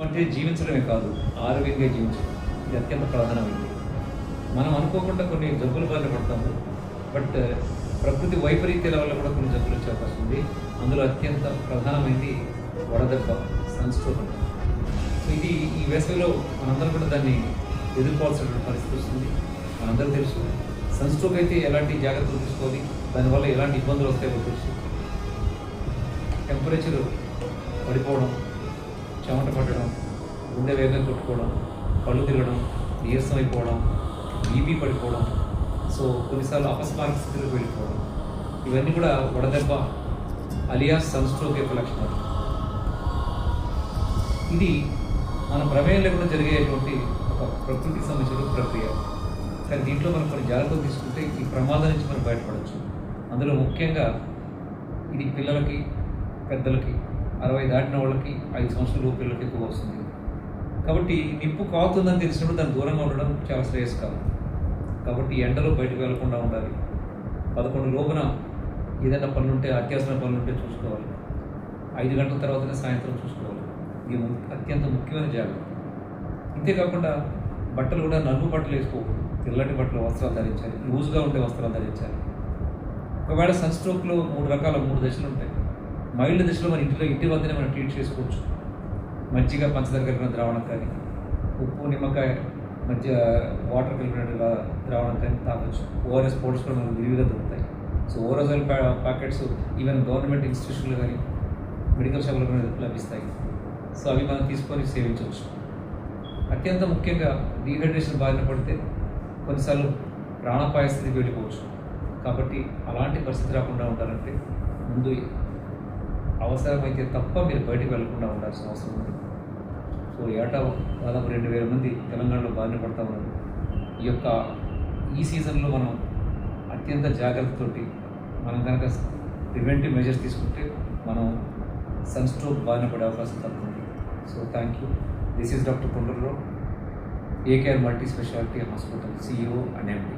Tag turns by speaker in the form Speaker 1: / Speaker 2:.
Speaker 1: అంటే జీవించడమే కాదు, ఆరోగ్యంగా జీవించడం ఇది అత్యంత ప్రధానమైంది. మనం అనుకోకుండా కొన్ని జబ్బుల బారిన పడతాము. బట్ ప్రకృతి వైపరీత్యాల వల్ల కూడా కొన్ని జబ్బులు వచ్చే అవకాశం ఉంది. అందులో అత్యంత ప్రధానమైనది వడదెబ్బ, సన్ స్ట్రోక్ అంటారు. సో ఇది ఈ వేసవిలో మనందరం కూడా దాన్ని ఎదుర్కోవాల్సినటువంటి పరిస్థితి వస్తుంది. మనందరూ తెలుసు సన్ స్ట్రోక్ అయితే ఎలాంటి జాగ్రత్తలు తీసుకోవాలి, దానివల్ల ఎలాంటి ఇబ్బందులు వస్తాయో తెలుసు. టెంపరేచర్ పడిపోవడం, చెమట పట్టడం, గుండె వేగంగా కొట్టుకోవడం, కళ్ళు తిరగడం, నీరసం అయిపోవడం, బీపీ పడిపోవడం, సో కొన్నిసార్లు అపస్మారక స్థితిలోకి వెళ్ళిపోవడం, ఇవన్నీ కూడా వడదెబ్బ అలియాస్ సన్ స్ట్రోక్ యొక్క లక్షణాలు. ఇది మన ప్రమేయం లేకుండా జరిగేటువంటి ఒక ప్రకృతికి సంబంధించిన ప్రక్రియ. కానీ దీంట్లో మనం కొన్ని జాగ్రత్తలు తీసుకుంటే ఈ ప్రమాదం నుంచి మనం బయటపడవచ్చు. అందులో ముఖ్యంగా ఇది పిల్లలకి, పెద్దలకి, 60 దాటిన వాళ్ళకి, 5 సంవత్సరాల లోపు పిల్లలకి ఎక్కువ వస్తుంది. కాబట్టి నిప్పు కావుతుందని తెలిసినప్పుడు దాన్ని దూరంగా ఉండడం చాలా శ్రేయస్కరం. కాబట్టి ఎండలో బయటకు వెళ్లకుండా ఉండాలి. 11 లోపున ఏదైనా పనులుంటే, అత్యవసర పనులుంటే చూసుకోవాలి. 5 గంటల తర్వాతనే సాయంత్రం చూసుకోవాలి. ఇది అత్యంత ముఖ్యమైన జాగ్రత్త. ఇంతేకాకుండా బట్టలు కూడా నలుపు బట్టలు వేసుకోకూడదు. తెల్లటి బట్టలు, వస్త్రాలు ధరించాలి. లూజ్గా ఉండే వస్త్రాలు ధరించాలి. ఒకవేళ సన్ స్ట్రోక్లో 3 దశలు ఉంటాయి. మైల్డ్ దశలో మన ఇంటి వద్దనే మనం ట్రీట్ చేసుకోవచ్చు. మజ్జిగ, పంచదార కలిపిన ద్రావణం కానీ, ఉప్పు, నిమ్మకాయ మధ్య వాటర్ కలిపినట్టుగా ద్రావణం కానీ తాగొచ్చు. ఓఆర్ఎస్ పౌడర్స్ కూడా మనకు విరివిగా దొరుకుతాయి. So ORS packets even government ఇన్స్టిట్యూషన్లు కానీ, మెడికల్ షాపులు కూడా లభిస్తాయి. సో అవి మనం తీసుకొని సేవించవచ్చు. అత్యంత ముఖ్యంగా డీహైడ్రేషన్ బారిన పడితే కొన్నిసార్లు ప్రాణాపాయ స్థితికి వెళ్ళిపోవచ్చు. కాబట్టి అలాంటి పరిస్థితి రాకుండా ఉండాలంటే ముందు అవసరమైతే తప్ప మీరు బయటకు వెళ్లకుండా ఉండాల్సిన అవసరం ఉంది. సో ఏటా దాదాపు 2000 మంది తెలంగాణలో బారిన పడతా ఉన్నారు. ఈ సీజన్లో మనం అత్యంత జాగ్రత్తతోటి మనం కనుక ప్రివెంటివ్ మెజర్స్ తీసుకుంటే మనం సన్ స్ట్రోక్ బారిన పడే అవకాశం తక్కువ ఉంది. So thank you. This is doctor Kondururao, AKR multi speciality hospital CEO and MD.